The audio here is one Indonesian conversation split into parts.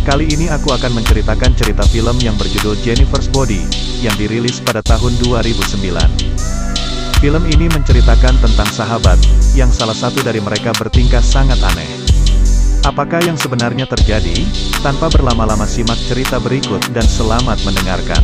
Kali ini aku akan menceritakan cerita film yang berjudul Jennifer's Body, yang dirilis pada tahun 2009. Film ini menceritakan tentang sahabat, yang salah satu dari mereka bertingkah sangat aneh. Apakah yang sebenarnya terjadi? Tanpa berlama-lama simak cerita berikut dan selamat mendengarkan.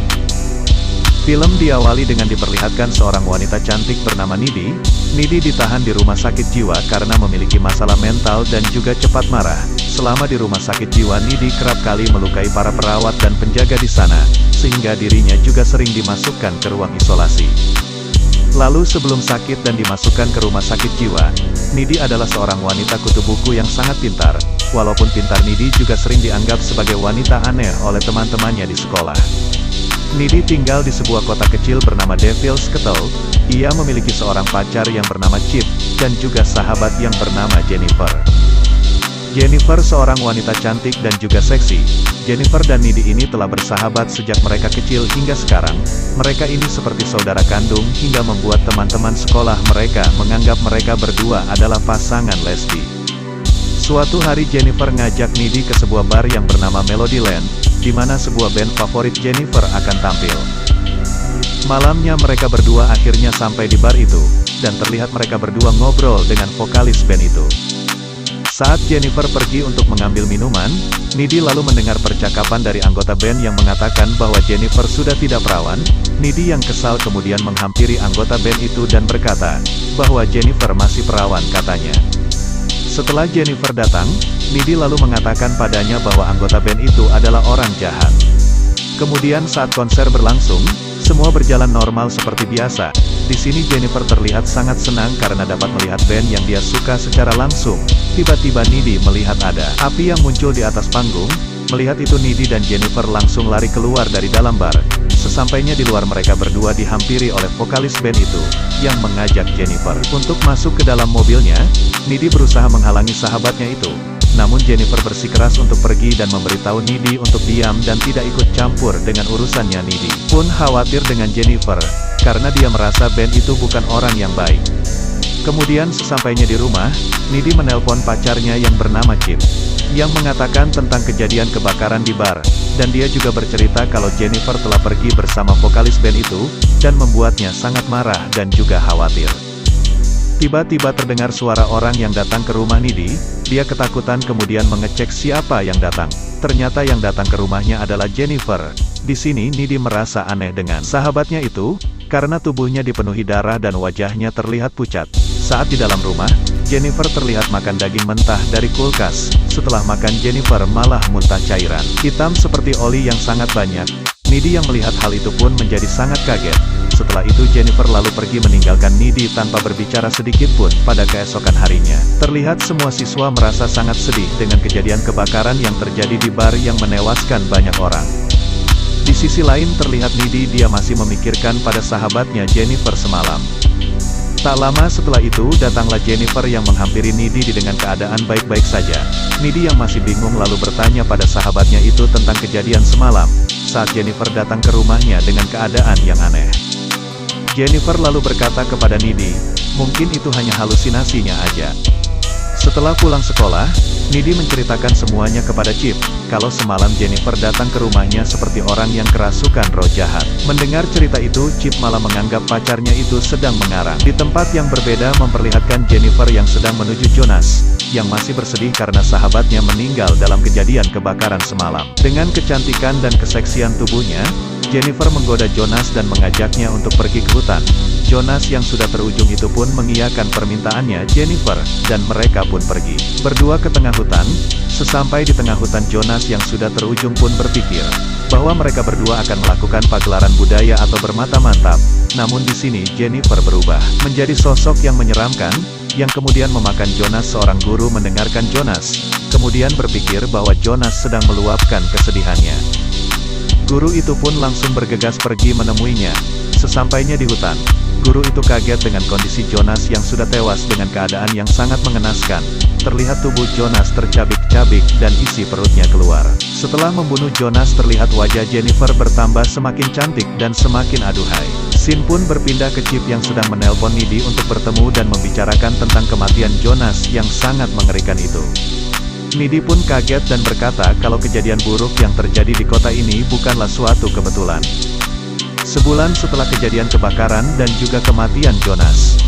Film diawali dengan diperlihatkan seorang wanita cantik bernama Nidi. Nidi ditahan di rumah sakit jiwa karena memiliki masalah mental dan juga cepat marah. Selama di rumah sakit jiwa, Nidi kerap kali melukai para perawat dan penjaga di sana, sehingga dirinya juga sering dimasukkan ke ruang isolasi. Lalu sebelum sakit dan dimasukkan ke rumah sakit jiwa, Nidi adalah seorang wanita kutu buku yang sangat pintar. Walaupun pintar, Nidi juga sering dianggap sebagai wanita aneh oleh teman-temannya di sekolah. Nidi tinggal di sebuah kota kecil bernama Devil's Kettle. Ia memiliki seorang pacar yang bernama Chip, dan juga sahabat yang bernama Jennifer. Jennifer seorang wanita cantik dan juga seksi. Jennifer dan Nidi ini telah bersahabat sejak mereka kecil hingga sekarang. Mereka ini seperti saudara kandung hingga membuat teman-teman sekolah mereka menganggap mereka berdua adalah pasangan lesbi. Suatu hari Jennifer ngajak Nidi ke sebuah bar yang bernama Melodyland, di mana sebuah band favorit Jennifer akan tampil. Malamnya mereka berdua akhirnya sampai di bar itu, dan terlihat mereka berdua ngobrol dengan vokalis band itu. Saat Jennifer pergi untuk mengambil minuman, Nidi lalu mendengar percakapan dari anggota band yang mengatakan bahwa Jennifer sudah tidak perawan. Nidi yang kesal kemudian menghampiri anggota band itu dan berkata, bahwa Jennifer masih perawan katanya. Setelah Jennifer datang, Nidi lalu mengatakan padanya bahwa anggota band itu adalah orang jahat. Kemudian saat konser berlangsung, semua berjalan normal seperti biasa. Di sini Jennifer terlihat sangat senang karena dapat melihat band yang dia suka secara langsung. Tiba-tiba Nidi melihat ada api yang muncul di atas panggung. Melihat itu Nidi dan Jennifer langsung lari keluar dari dalam bar. Sesampainya di luar, mereka berdua dihampiri oleh vokalis band itu, yang mengajak Jennifer untuk masuk ke dalam mobilnya. Nidi berusaha menghalangi sahabatnya itu. Namun Jennifer bersikeras untuk pergi dan memberitahu Nidi untuk diam dan tidak ikut campur dengan urusannya. Nidi pun khawatir dengan Jennifer, karena dia merasa band itu bukan orang yang baik. Kemudian sesampainya di rumah, Nidi menelpon pacarnya yang bernama Chip, yang mengatakan tentang kejadian kebakaran di bar, dan dia juga bercerita kalau Jennifer telah pergi bersama vokalis band itu, dan membuatnya sangat marah dan juga khawatir. Tiba-tiba terdengar suara orang yang datang ke rumah Nidi. Dia ketakutan kemudian mengecek siapa yang datang. Ternyata yang datang ke rumahnya adalah Jennifer. Di sini Nidi merasa aneh dengan sahabatnya itu, karena tubuhnya dipenuhi darah dan wajahnya terlihat pucat. Saat di dalam rumah, Jennifer terlihat makan daging mentah dari kulkas. Setelah makan, Jennifer malah muntah cairan hitam seperti oli yang sangat banyak. Nidi yang melihat hal itu pun menjadi sangat kaget. Setelah itu Jennifer lalu pergi meninggalkan Nidi tanpa berbicara sedikit pun. Pada keesokan harinya, terlihat semua siswa merasa sangat sedih dengan kejadian kebakaran yang terjadi di bar yang menewaskan banyak orang. Di sisi lain terlihat Nidi dia masih memikirkan pada sahabatnya Jennifer semalam. Tak lama setelah itu datanglah Jennifer yang menghampiri Nidi dengan keadaan baik-baik saja. Nidi yang masih bingung lalu bertanya pada sahabatnya itu tentang kejadian semalam, saat Jennifer datang ke rumahnya dengan keadaan yang aneh. Jennifer lalu berkata kepada Nidi, mungkin itu hanya halusinasinya aja. Setelah pulang sekolah, Nidi menceritakan semuanya kepada Chip, kalau semalam Jennifer datang ke rumahnya seperti orang yang kerasukan roh jahat. Mendengar cerita itu, Chip malah menganggap pacarnya itu sedang mengarang. Di tempat yang berbeda memperlihatkan Jennifer yang sedang menuju Jonas, yang masih bersedih karena sahabatnya meninggal dalam kejadian kebakaran semalam. Dengan kecantikan dan keseksian tubuhnya, Jennifer menggoda Jonas dan mengajaknya untuk pergi ke hutan. Jonas yang sudah terujung itu pun mengiyakan permintaannya Jennifer, dan mereka pun pergi berdua ke tengah hutan. Sesampai di tengah hutan, Jonas yang sudah terujung pun berpikir bahwa mereka berdua akan melakukan pagelaran budaya atau bermata-mantap. Namun di sini Jennifer berubah menjadi sosok yang menyeramkan, yang kemudian memakan Jonas. Seorang guru mendengarkan Jonas, kemudian berpikir bahwa Jonas sedang meluapkan kesedihannya. Guru itu pun langsung bergegas pergi menemuinya. Sesampainya di hutan, guru itu kaget dengan kondisi Jonas yang sudah tewas dengan keadaan yang sangat mengenaskan. Terlihat tubuh Jonas tercabik-cabik dan isi perutnya keluar. Setelah membunuh Jonas, terlihat wajah Jennifer bertambah semakin cantik dan semakin aduhai. Scene pun berpindah ke Chip yang sedang menelpon Nidi untuk bertemu dan membicarakan tentang kematian Jonas yang sangat mengerikan itu. Nidi pun kaget dan berkata kalau kejadian buruk yang terjadi di kota ini bukanlah suatu kebetulan. Sebulan setelah kejadian kebakaran dan juga kematian Jonas,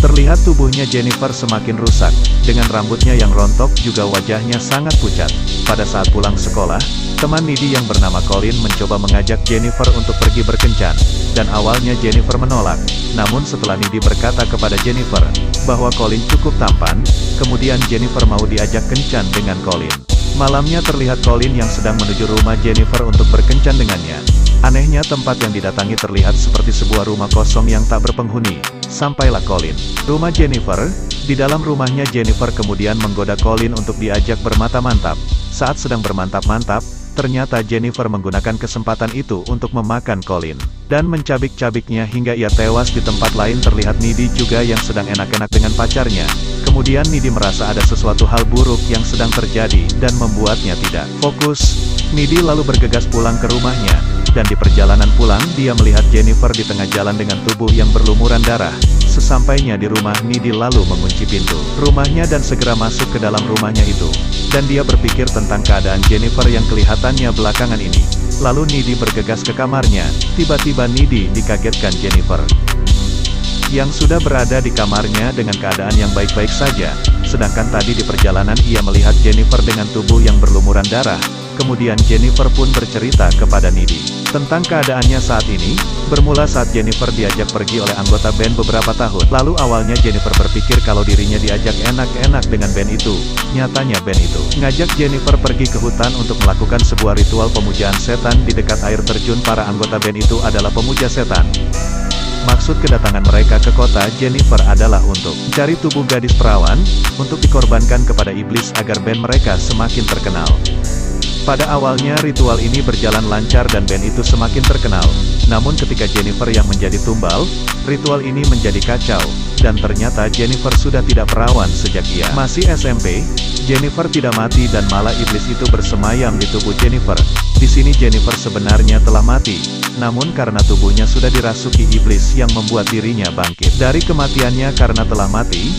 terlihat tubuhnya Jennifer semakin rusak, dengan rambutnya yang rontok juga wajahnya sangat pucat. Pada saat pulang sekolah, teman Nidi yang bernama Colin mencoba mengajak Jennifer untuk pergi berkencan, dan awalnya Jennifer menolak. Namun setelah Nidi berkata kepada Jennifer bahwa Colin cukup tampan, kemudian Jennifer mau diajak kencan dengan Colin. Malamnya terlihat Colin yang sedang menuju rumah Jennifer untuk berkencan dengannya. Anehnya tempat yang didatangi terlihat seperti sebuah rumah kosong yang tak berpenghuni. Sampailah Colin rumah Jennifer. Di dalam rumahnya Jennifer kemudian menggoda Colin untuk diajak bermantap-mantap. Saat sedang bermantap-mantap, ternyata Jennifer menggunakan kesempatan itu untuk memakan Colin dan mencabik-cabiknya hingga ia tewas. Di tempat lain terlihat Nidi juga yang sedang enak-enak dengan pacarnya. Kemudian Nidi merasa ada sesuatu hal buruk yang sedang terjadi dan membuatnya tidak fokus. Nidi lalu bergegas pulang ke rumahnya, dan di perjalanan pulang dia melihat Jennifer di tengah jalan dengan tubuh yang berlumuran darah. Sesampainya di rumah, Nidi lalu mengunci pintu rumahnya dan segera masuk ke dalam rumahnya itu. Dan dia berpikir tentang keadaan Jennifer yang kelihatannya belakangan ini. Lalu Nidi bergegas ke kamarnya. Tiba-tiba Nidi dikagetkan Jennifer, yang sudah berada di kamarnya dengan keadaan yang baik-baik saja. Sedangkan tadi di perjalanan ia melihat Jennifer dengan tubuh yang berlumuran darah. Kemudian Jennifer pun bercerita kepada Nidi tentang keadaannya saat ini. Bermula saat Jennifer diajak pergi oleh anggota band beberapa tahun lalu. Awalnya Jennifer berpikir kalau dirinya diajak enak-enak dengan band itu. Nyatanya band itu ngajak Jennifer pergi ke hutan untuk melakukan sebuah ritual pemujaan setan di dekat air terjun. Para anggota band itu adalah pemuja setan. Maksud kedatangan mereka ke kota Jennifer adalah untuk mencari tubuh gadis perawan, untuk dikorbankan kepada iblis agar band mereka semakin terkenal. Pada awalnya ritual ini berjalan lancar dan band itu semakin terkenal. Namun ketika Jennifer yang menjadi tumbal, ritual ini menjadi kacau. Dan ternyata Jennifer sudah tidak perawan sejak ia masih SMP. Jennifer tidak mati dan malah iblis itu bersemayam di tubuh Jennifer. Di sini Jennifer sebenarnya telah mati. Namun karena tubuhnya sudah dirasuki iblis yang membuat dirinya bangkit dari kematiannya karena telah mati,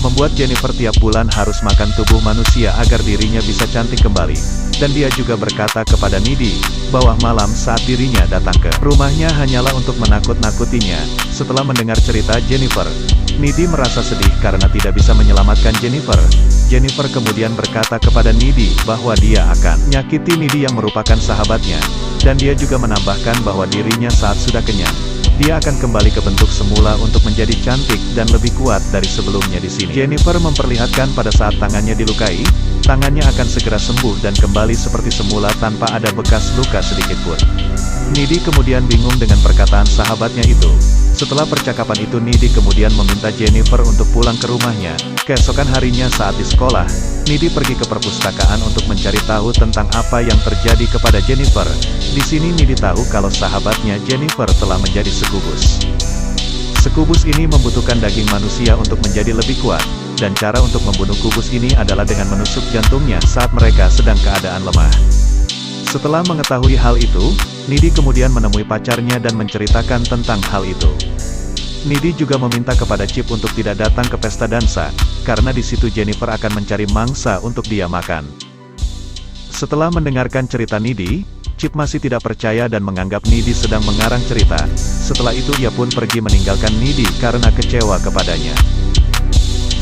membuat Jennifer tiap bulan harus makan tubuh manusia agar dirinya bisa cantik kembali. Dan dia juga berkata kepada Nidi bahwa malam saat dirinya datang ke rumahnya hanyalah untuk menakut-nakutinya. Setelah mendengar cerita Jennifer, Nidi merasa sedih karena tidak bisa menyelamatkan Jennifer. Jennifer kemudian berkata kepada Nidi bahwa dia akan menyakiti Nidi yang merupakan sahabatnya. Dan dia juga menambahkan bahwa dirinya saat sudah kenyang, dia akan kembali ke bentuk semula untuk menjadi cantik dan lebih kuat dari sebelumnya. Di sini Jennifer memperlihatkan pada saat tangannya dilukai, tangannya akan segera sembuh dan kembali seperti semula tanpa ada bekas luka sedikit pun. Nidi kemudian bingung dengan perkataan sahabatnya itu. Setelah percakapan itu Nidi kemudian meminta Jennifer untuk pulang ke rumahnya. Keesokan harinya saat di sekolah, Nidi pergi ke perpustakaan untuk mencari tahu tentang apa yang terjadi kepada Jennifer. Di sini Nidi tahu kalau sahabatnya Jennifer telah menjadi sekubus. Sekubus ini membutuhkan daging manusia untuk menjadi lebih kuat, dan cara untuk membunuh kubus ini adalah dengan menusuk jantungnya saat mereka sedang keadaan lemah. Setelah mengetahui hal itu, Nidi kemudian menemui pacarnya dan menceritakan tentang hal itu. Nidi juga meminta kepada Chip untuk tidak datang ke pesta dansa, karena di situ Jennifer akan mencari mangsa untuk dia makan. Setelah mendengarkan cerita Nidi, Chip masih tidak percaya dan menganggap Nidi sedang mengarang cerita. Setelah itu ia pun pergi meninggalkan Nidi karena kecewa kepadanya.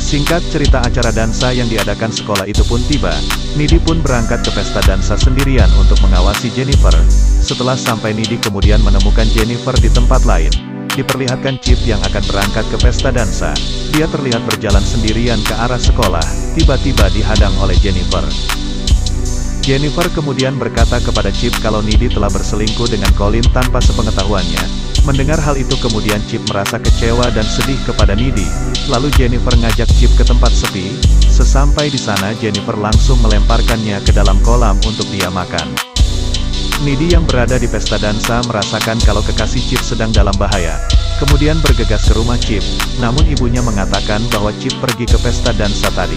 Singkat cerita, acara dansa yang diadakan sekolah itu pun tiba. Nidi pun berangkat ke pesta dansa sendirian untuk mengawasi Jennifer. Setelah sampai, Nidi kemudian menemukan Jennifer di tempat lain. Diperlihatkan Chip yang akan berangkat ke pesta dansa. Dia terlihat berjalan sendirian ke arah sekolah, tiba-tiba dihadang oleh Jennifer. Jennifer kemudian berkata kepada Chip kalau Nidi telah berselingkuh dengan Colin tanpa sepengetahuannya. Mendengar hal itu kemudian Chip merasa kecewa dan sedih kepada Nidi. Lalu Jennifer ngajak Chip ke tempat sepi. Sesampai di sana Jennifer langsung melemparkannya ke dalam kolam untuk dia makan. Nidi yang berada di pesta dansa merasakan kalau kekasih Chip sedang dalam bahaya. Kemudian bergegas ke rumah Chip. Namun ibunya mengatakan bahwa Chip pergi ke pesta dansa tadi.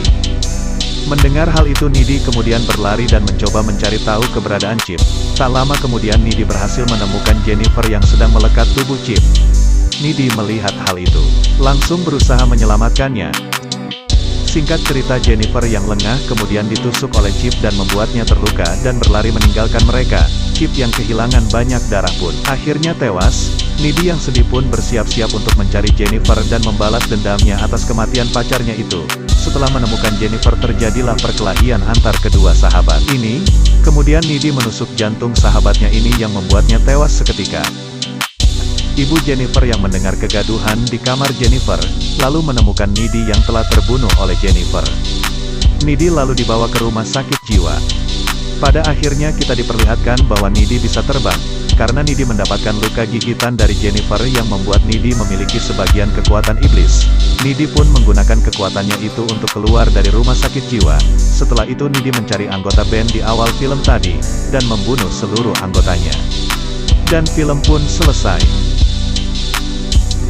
Mendengar hal itu Nidi kemudian berlari dan mencoba mencari tahu keberadaan Chip. Tak lama kemudian Nidi berhasil menemukan Jennifer yang sedang melekat tubuh Chip. Nidi melihat hal itu, langsung berusaha menyelamatkannya. Singkat cerita, Jennifer yang lengah kemudian ditusuk oleh Chip dan membuatnya terluka dan berlari meninggalkan mereka. Chip yang kehilangan banyak darah pun akhirnya tewas. Needy yang sedih pun bersiap-siap untuk mencari Jennifer dan membalas dendamnya atas kematian pacarnya itu. Setelah menemukan Jennifer, terjadilah perkelahian antar kedua sahabat ini. Kemudian Needy menusuk jantung sahabatnya ini yang membuatnya tewas seketika. Ibu Jennifer yang mendengar kegaduhan di kamar Jennifer, lalu menemukan Needy yang telah terbunuh oleh Jennifer. Needy lalu dibawa ke rumah sakit jiwa. Pada akhirnya kita diperlihatkan bahwa Needy bisa terbang, karena Needy mendapatkan luka gigitan dari Jennifer yang membuat Needy memiliki sebagian kekuatan iblis. Needy pun menggunakan kekuatannya itu untuk keluar dari rumah sakit jiwa. Setelah itu Needy mencari anggota band di awal film tadi, dan membunuh seluruh anggotanya. Dan film pun selesai.